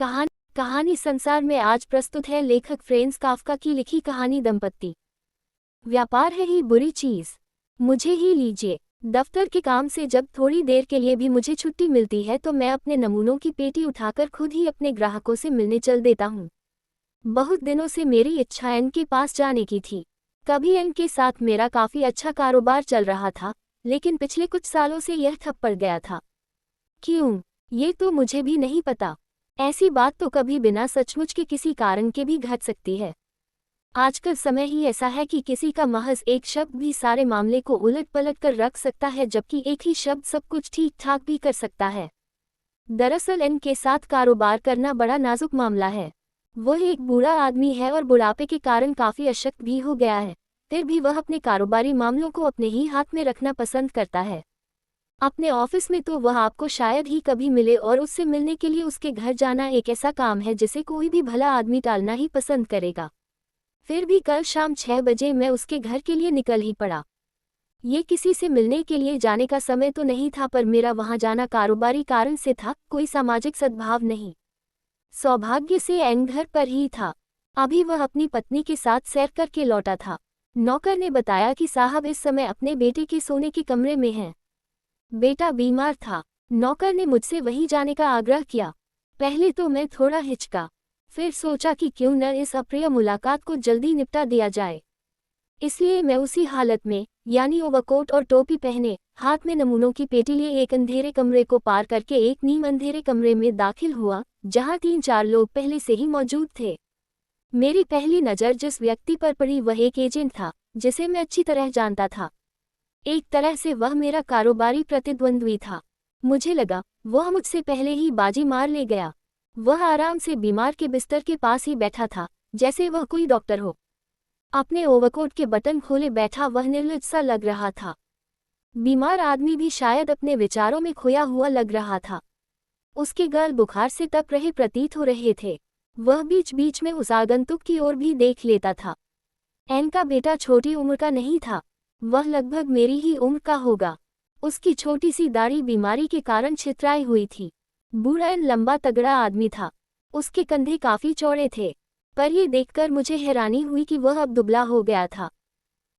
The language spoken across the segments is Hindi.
कहानी संसार में आज प्रस्तुत है लेखक फ्रेंज काफ्का की लिखी कहानी दंपत्ति। व्यापार है ही बुरी चीज, मुझे ही लीजिए। दफ्तर के काम से जब थोड़ी देर के लिए भी मुझे छुट्टी मिलती है तो मैं अपने नमूनों की पेटी उठाकर खुद ही अपने ग्राहकों से मिलने चल देता हूँ। बहुत दिनों से मेरी इच्छा एन के पास जाने की थी। कभी एन के साथ मेरा काफ़ी अच्छा कारोबार चल रहा था, लेकिन पिछले कुछ सालों से यह ठप पड़ गया था। क्यों, ये तो मुझे भी नहीं पता। ऐसी बात तो कभी बिना सचमुच के किसी कारण के भी घट सकती है। आजकल समय ही ऐसा है कि किसी का महज एक शब्द भी सारे मामले को उलट पलट कर रख सकता है, जबकि एक ही शब्द सब कुछ ठीक ठाक भी कर सकता है। दरअसल एन के साथ कारोबार करना बड़ा नाजुक मामला है। वह एक बूढ़ा आदमी है और बुढ़ापे के कारण काफ़ी अशक्त भी हो गया है। फिर भी वह अपने कारोबारी मामलों को अपने ही हाथ में रखना पसंद करता है। अपने ऑफिस में तो वह आपको शायद ही कभी मिले, और उससे मिलने के लिए उसके घर जाना एक ऐसा काम है जिसे कोई भी भला आदमी टालना ही पसंद करेगा। फिर भी कल शाम 6 बजे मैं उसके घर के लिए निकल ही पड़ा। ये किसी से मिलने के लिए जाने का समय तो नहीं था, पर मेरा वहां जाना कारोबारी कारण से था, कोई सामाजिक सद्भाव नहीं। सौभाग्य से एन घर पर ही था। अभी वह अपनी पत्नी के साथ सैर करके लौटा था। नौकर ने बताया कि साहब इस समय अपने बेटे के सोने के कमरे में हैं। बेटा बीमार था। नौकर ने मुझसे वहीं जाने का आग्रह किया। पहले तो मैं थोड़ा हिचका, फिर सोचा कि क्यों न इस अप्रिय मुलाकात को जल्दी निपटा दिया जाए। इसलिए मैं उसी हालत में, यानी ओवरकोट और टोपी पहने, हाथ में नमूनों की पेटी लिए एक अंधेरे कमरे को पार करके एक नीम अंधेरे कमरे में दाखिल हुआ, जहां 3-4 लोग पहले से ही मौजूद थे। मेरी पहली नज़र जिस व्यक्ति पर पड़ी वह एक एजेंट था, जिसे मैं अच्छी तरह जानता था। एक तरह से वह मेरा कारोबारी प्रतिद्वंद्वी था। मुझे लगा वह मुझसे पहले ही बाजी मार ले गया। वह आराम से बीमार के बिस्तर के पास ही बैठा था, जैसे वह कोई डॉक्टर हो। अपने ओवरकोट के बटन खोले बैठा वह निर्लज सा लग रहा था। बीमार आदमी भी शायद अपने विचारों में खोया हुआ लग रहा था। उसके गाल बुखार से तप रहे प्रतीत हो रहे थे। वह बीच बीच में उस आगंतुक की ओर भी देख लेता था। एन का बेटा छोटी उम्र का नहीं था, वह लगभग मेरी ही उम्र का होगा। उसकी छोटी सी दाढ़ी बीमारी के कारण छितराई हुई थी। बूढ़ा एन लंबा तगड़ा आदमी था। उसके कंधे काफी चौड़े थे, पर यह देखकर मुझे हैरानी हुई कि वह अब दुबला हो गया था।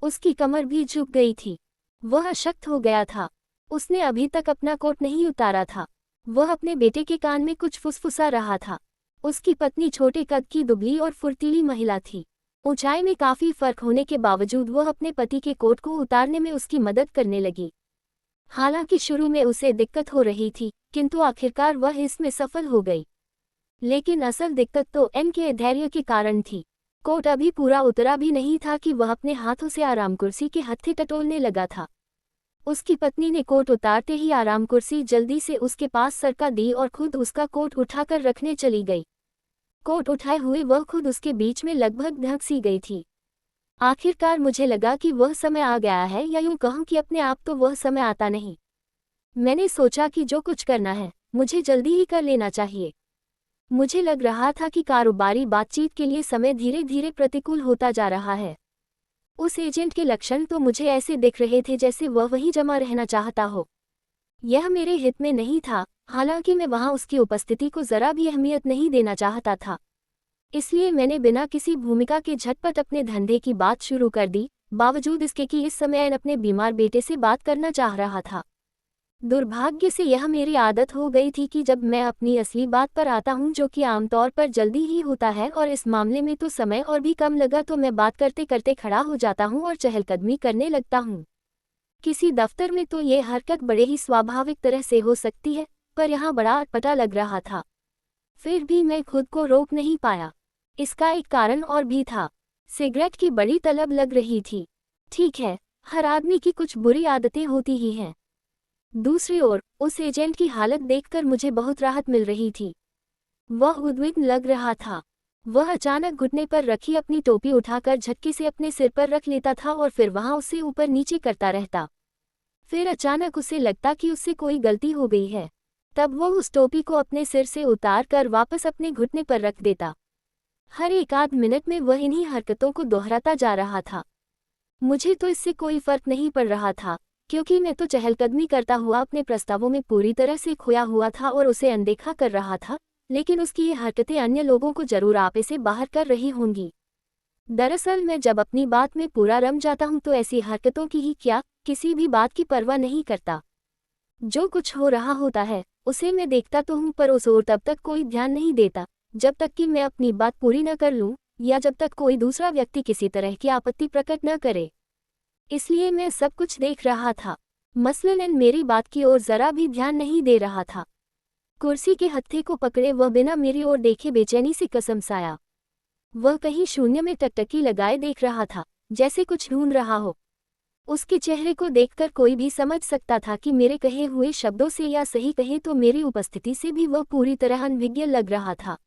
उसकी कमर भी झुक गई थी। वह अशक्त हो गया था। उसने अभी तक अपना कोट नहीं उतारा था। वह अपने बेटे के कान में कुछ फुसफुसा रहा था। उसकी पत्नी छोटे कद की दुबली और फुर्तीली महिला थी। ऊंचाई में काफी फर्क होने के बावजूद वह अपने पति के कोट को उतारने में उसकी मदद करने लगी। हालांकि शुरू में उसे दिक्कत हो रही थी, किंतु आखिरकार वह इसमें सफल हो गई। लेकिन असल दिक्कत तो एन के धैर्य के कारण थी। कोट अभी पूरा उतरा भी नहीं था कि वह अपने हाथों से आराम कुर्सी के हत्थे टटोलने लगा था। उसकी पत्नी ने कोट उतारते ही आराम कुर्सी जल्दी से उसके पास सरका दी और खुद उसका कोट उठाकर रखने चली गई। कोट उठाए हुए वह खुद उसके बीच में लगभग ढक सी गई थी। आखिरकार मुझे लगा कि वह समय आ गया है, या यूं कहूं कि अपने आप तो वह समय आता नहीं। मैंने सोचा कि जो कुछ करना है मुझे जल्दी ही कर लेना चाहिए। मुझे लग रहा था कि कारोबारी बातचीत के लिए समय धीरे धीरे प्रतिकूल होता जा रहा है। उस एजेंट के लक्षण तो मुझे ऐसे दिख रहे थे जैसे वह वहीं जमा रहना चाहता हो। यह मेरे हित में नहीं था, हालांकि मैं वहां उसकी उपस्थिति को जरा भी अहमियत नहीं देना चाहता था। इसलिए मैंने बिना किसी भूमिका के झटपट अपने धंधे की बात शुरू कर दी, बावजूद इसके कि इस समय एन अपने बीमार बेटे से बात करना चाह रहा था। दुर्भाग्य से यह मेरी आदत हो गई थी कि जब मैं अपनी असली बात पर आता हूं, जो कि आमतौर पर जल्दी ही होता है, और इस मामले में तो समय और भी कम लगा, तो मैं बात करते करते खड़ा हो जाता हूं और चहलकदमी करने लगता हूं। किसी दफ्तर में तो ये हरकत बड़े ही स्वाभाविक तरह से हो सकती है, पर यहाँ बड़ा अटपटा लग रहा था। फिर भी मैं खुद को रोक नहीं पाया। इसका एक कारण और भी था। सिगरेट की बड़ी तलब लग रही थी। ठीक है, हर आदमी की कुछ बुरी आदतें होती ही हैं। दूसरी ओर उस एजेंट की हालत देखकर मुझे बहुत राहत मिल रही थी। वह उद्विग्न लग रहा था। वह अचानक घुटने पर रखी अपनी टोपी उठाकर झटके से अपने सिर पर रख लेता था और फिर वहां उसे ऊपर नीचे करता रहता। फिर अचानक उसे लगता कि उससे कोई गलती हो गई है। तब वह उस टोपी को अपने सिर से उतार कर वापस अपने घुटने पर रख देता। हर एक आध मिनट में वह इन्हीं हरकतों को दोहराता जा रहा था। मुझे तो इससे कोई फर्क नहीं पड़ रहा था, क्योंकि मैं तो चहलकदमी करता हुआ अपने प्रस्तावों में पूरी तरह से खोया हुआ था और उसे अनदेखा कर रहा था, लेकिन उसकी ये हरकतें अन्य लोगों को जरूर आपे से बाहर कर रही होंगी। दरअसल मैं जब अपनी बात में पूरा रम जाता हूँ तो ऐसी हरकतों की ही क्या, किसी भी बात की परवाह नहीं करता। जो कुछ हो रहा होता है उसे मैं देखता तो हूँ, पर उस ओर तब तक कोई ध्यान नहीं देता जब तक कि मैं अपनी बात पूरी न कर लूँ, या जब तक कोई दूसरा व्यक्ति किसी तरह की आपत्ति प्रकट न करे। इसलिए मैं सब कुछ देख रहा था, मसलन मेरी बात की ओर जरा भी ध्यान नहीं दे रहा था। कुर्सी के हत्थे को पकड़े वह बिना मेरी ओर देखे बेचैनी से कसमसाया। वह कहीं शून्य में टकटकी लगाए देख रहा था, जैसे कुछ ढूंढ रहा हो। उसके चेहरे को देखकर कोई भी समझ सकता था कि मेरे कहे हुए शब्दों से, या सही कहे तो मेरी उपस्थिति से भी वह पूरी तरह अनभिज्ञ लग रहा था।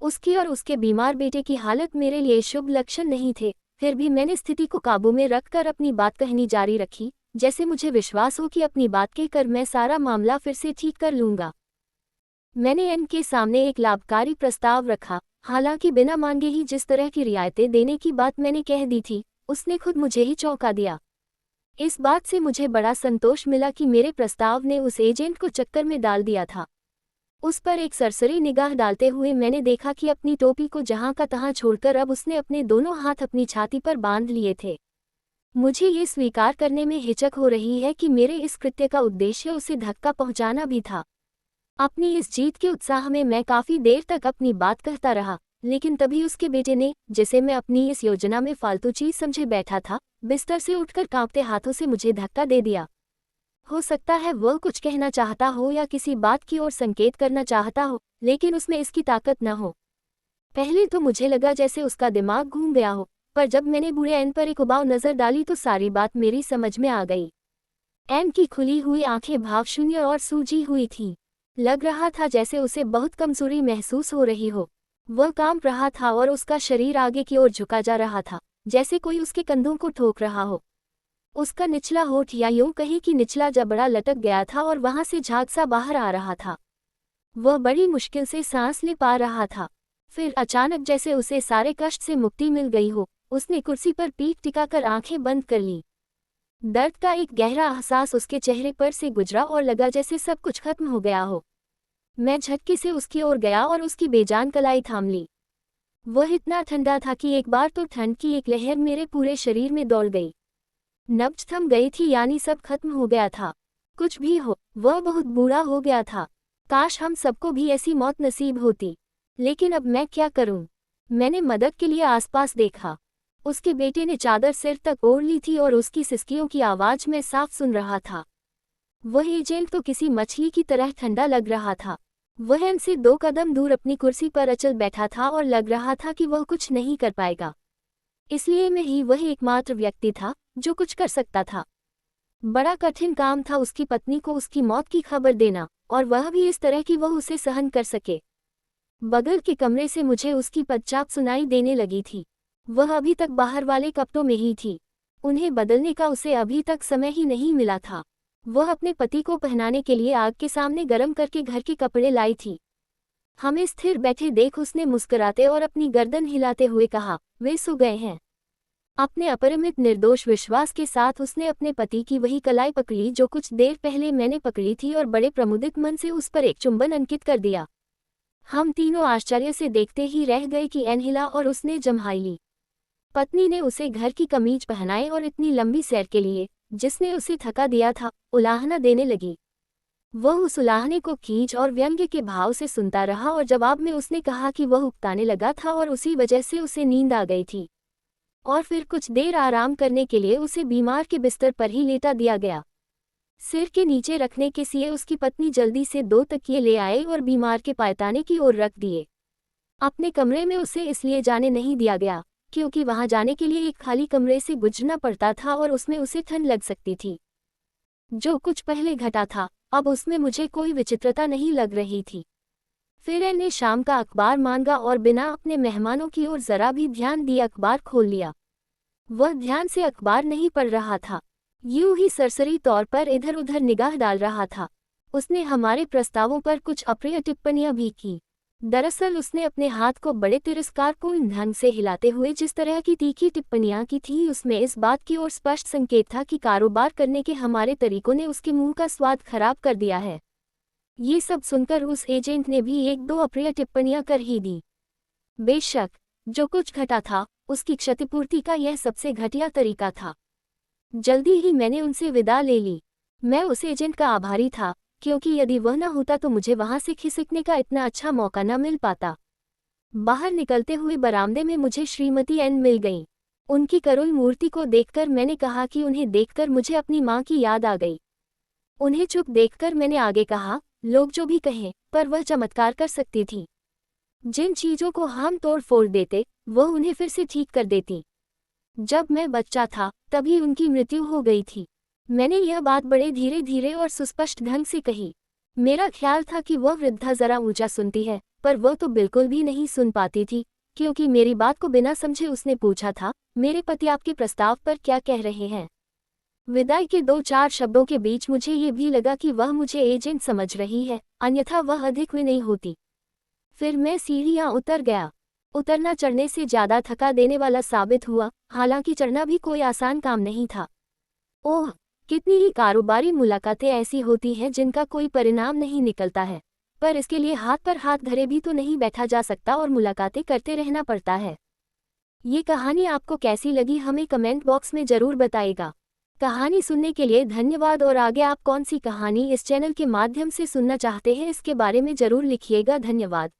उसकी और उसके बीमार बेटे की हालत मेरे लिए शुभ लक्षण नहीं थे, फिर भी मैंने स्थिति को काबू में रखकर अपनी बात कहनी जारी रखी, जैसे मुझे विश्वास हो कि अपनी बात कहकर मैं सारा मामला फिर से ठीक कर लूंगा। मैंने एन के सामने एक लाभकारी प्रस्ताव रखा, हालांकि बिना मांगे ही जिस तरह की रियायतें देने की बात मैंने कह दी थी, उसने खुद मुझे ही चौंका दिया। इस बात से मुझे बड़ा संतोष मिला कि मेरे प्रस्ताव ने उस एजेंट को चक्कर में डाल दिया था। उस पर एक सरसरी निगाह डालते हुए मैंने देखा कि अपनी टोपी को जहां का तहां छोड़कर अब उसने अपने दोनों हाथ अपनी छाती पर बांध लिए थे। मुझे ये स्वीकार करने में हिचक हो रही है कि मेरे इस कृत्य का उद्देश्य उसे धक्का पहुंचाना भी था। अपनी इस जीत के उत्साह में मैं काफी देर तक अपनी बात कहता रहा, लेकिन तभी उसके बेटे ने, जिसे मैं अपनी इस योजना में फालतू चीज समझे बैठा था, बिस्तर से उठकर कांपते हाथों से मुझे धक्का दे दिया। हो सकता है वह कुछ कहना चाहता हो या किसी बात की ओर संकेत करना चाहता हो, लेकिन उसमें इसकी ताकत न हो। पहले तो मुझे लगा जैसे उसका दिमाग घूम गया हो, पर जब मैंने बूढ़े एन पर एक उबाऊ नजर डाली तो सारी बात मेरी समझ में आ गई। एन की खुली हुई आंखें भावशून्य और सूजी हुई थीं। लग रहा था जैसे उसे बहुत कमजोरी महसूस हो रही हो। वह कांप रहा था और उसका शरीर आगे की ओर झुका जा रहा था, जैसे कोई उसके कंधों को ठोक रहा हो। उसका निचला होठ, या यूं कहीं कि निचला जबड़ा, लटक गया था और वहां से झाग सा बाहर आ रहा था। वह बड़ी मुश्किल से सांस ले पा रहा था। फिर अचानक जैसे उसे सारे कष्ट से मुक्ति मिल गई हो, उसने कुर्सी पर पीठ टिकाकर आंखें बंद कर ली। दर्द का एक गहरा एहसास उसके चेहरे पर से गुजरा और लगा जैसे सब कुछ खत्म हो गया हो। मैं झटके से उसकी ओर गया और उसकी बेजान कलाई थाम ली। वह इतना ठंडा था कि एक बार तो ठंड की एक लहर मेरे पूरे शरीर में दौड़ गई। नब्ज थम गई थी, यानी सब खत्म हो गया था। कुछ भी हो, वह बहुत बूढ़ा हो गया था। काश हम सबको भी ऐसी मौत नसीब होती। लेकिन अब मैं क्या करूं? मैंने मदद के लिए आसपास देखा। उसके बेटे ने चादर सिर तक ओढ़ ली थी और उसकी सिसकियों की आवाज मैं साफ सुन रहा था। वह एजेंट तो किसी मछली की तरह ठंडा लग रहा था। वह इनसे 2 कदम दूर अपनी कुर्सी पर अचल बैठा था और लग रहा था कि वह कुछ नहीं कर पाएगा। इसलिए मैं ही वह एकमात्र व्यक्ति था जो कुछ कर सकता था। बड़ा कठिन काम था उसकी पत्नी को उसकी मौत की खबर देना, और वह भी इस तरह कि वह उसे सहन कर सके। बगल के कमरे से मुझे उसकी पदचाप सुनाई देने लगी थी। वह अभी तक बाहर वाले कपड़ों में ही थी। उन्हें बदलने का उसे अभी तक समय ही नहीं मिला था। वह अपने पति को पहनाने के लिए आग के सामने गर्म करके घर के कपड़े लाई थी। हमें स्थिर बैठे देख उसने मुस्कुराते और अपनी गर्दन हिलाते हुए कहा, वे सो गए हैं। अपने अपरिमित निर्दोष विश्वास के साथ उसने अपने पति की वही कलाई पकड़ी जो कुछ देर पहले मैंने पकड़ी थी, और बड़े प्रमुदित मन से उस पर एक चुंबन अंकित कर दिया। हम तीनों आश्चर्य से देखते ही रह गए कि एन हिला और उसने जम्हाई ली। पत्नी ने उसे घर की कमीज पहनाई और इतनी लंबी सैर के लिए, जिसने उसे थका दिया था, उलाहना देने लगी। वह उस उलाहने को खींच और व्यंग्य के भाव से सुनता रहा, और जवाब में उसने कहा कि वह उकताने लगा था और उसी वजह से उसे नींद आ गई थी। और फिर कुछ देर आराम करने के लिए उसे बीमार के बिस्तर पर ही लेटा दिया गया। सिर के नीचे रखने के लिए उसकी पत्नी जल्दी से 2 तकिए ले आए और बीमार के पायताने की ओर रख दिए। अपने कमरे में उसे इसलिए जाने नहीं दिया गया क्योंकि वहां जाने के लिए एक खाली कमरे से गुजरना पड़ता था और उसमें उसे ठंड लग सकती थी। जो कुछ पहले घटा था, अब उसमें मुझे कोई विचित्रता नहीं लग रही थी। फिर एन ने शाम का अखबार मांगा और बिना अपने मेहमानों की ओर जरा भी ध्यान दिए अखबार खोल लिया। वह ध्यान से अखबार नहीं पढ़ रहा था, यूं ही सरसरी तौर पर इधर उधर निगाह डाल रहा था। उसने हमारे प्रस्तावों पर कुछ अप्रिय टिप्पणियां भी की। दरअसल उसने अपने हाथ को बड़े तिरस्कारपूर्ण ढंग से हिलाते हुए जिस तरह की तीखी टिप्पणियां की थी, उसमें इस बात की ओर स्पष्ट संकेत था कि कारोबार करने के हमारे तरीकों ने उसके मुंह का स्वाद खराब कर दिया है। ये सब सुनकर उस एजेंट ने भी एक दो अप्रिय टिप्पणियां कर ही दी। बेशक, जो कुछ घटा था, उसकी क्षतिपूर्ति का यह सबसे घटिया तरीका था। जल्दी ही मैंने उनसे विदा ले ली। मैं उस एजेंट का आभारी था, क्योंकि यदि वह न होता तो मुझे वहां से खिसकने का इतना अच्छा मौका न मिल पाता। बाहर निकलते हुए बरामदे में मुझे श्रीमती एन मिल गईं। उनकी करुण मूर्ति को देखकर मैंने कहा कि उन्हें देखकर मुझे अपनी माँ की याद आ गई। उन्हें चुप देखकर मैंने आगे कहा, लोग जो भी कहें, पर वह चमत्कार कर सकती थी। जिन चीजों को हम तोड़ फोड़ देते, वह उन्हें फिर से ठीक कर देती। जब मैं बच्चा था, तभी उनकी मृत्यु हो गई थी। मैंने यह बात बड़े धीरे धीरे और सुस्पष्ट ढंग से कही। मेरा ख्याल था कि वह वृद्धा जरा ऊंचा सुनती है, पर वह तो बिल्कुल भी नहीं सुन पाती थी, क्योंकि मेरी बात को बिना समझे उसने पूछा था, मेरे पति आपके प्रस्ताव पर क्या कह रहे हैं। विदाई के 2-4 शब्दों के बीच मुझे ये भी लगा कि वह मुझे एजेंट समझ रही है, अन्यथा वह अधिक भी नहीं होती। फिर मैं सीढ़ियां उतर गया। उतरना चढ़ने से ज्यादा थका देने वाला साबित हुआ, हालांकि चढ़ना भी कोई आसान काम नहीं था। ओह, कितनी ही कारोबारी मुलाकातें ऐसी होती हैं जिनका कोई परिणाम नहीं निकलता है, पर इसके लिए हाथ पर हाथ धरे भी तो नहीं बैठा जा सकता और मुलाकातें करते रहना पड़ता है। ये कहानी आपको कैसी लगी हमें कमेंट बॉक्स में जरूर बताइएगा। कहानी सुनने के लिए धन्यवाद और आगे आप कौन सी कहानी इस चैनल के माध्यम से सुनना चाहते हैं इसके बारे में जरूर लिखिएगा। धन्यवाद।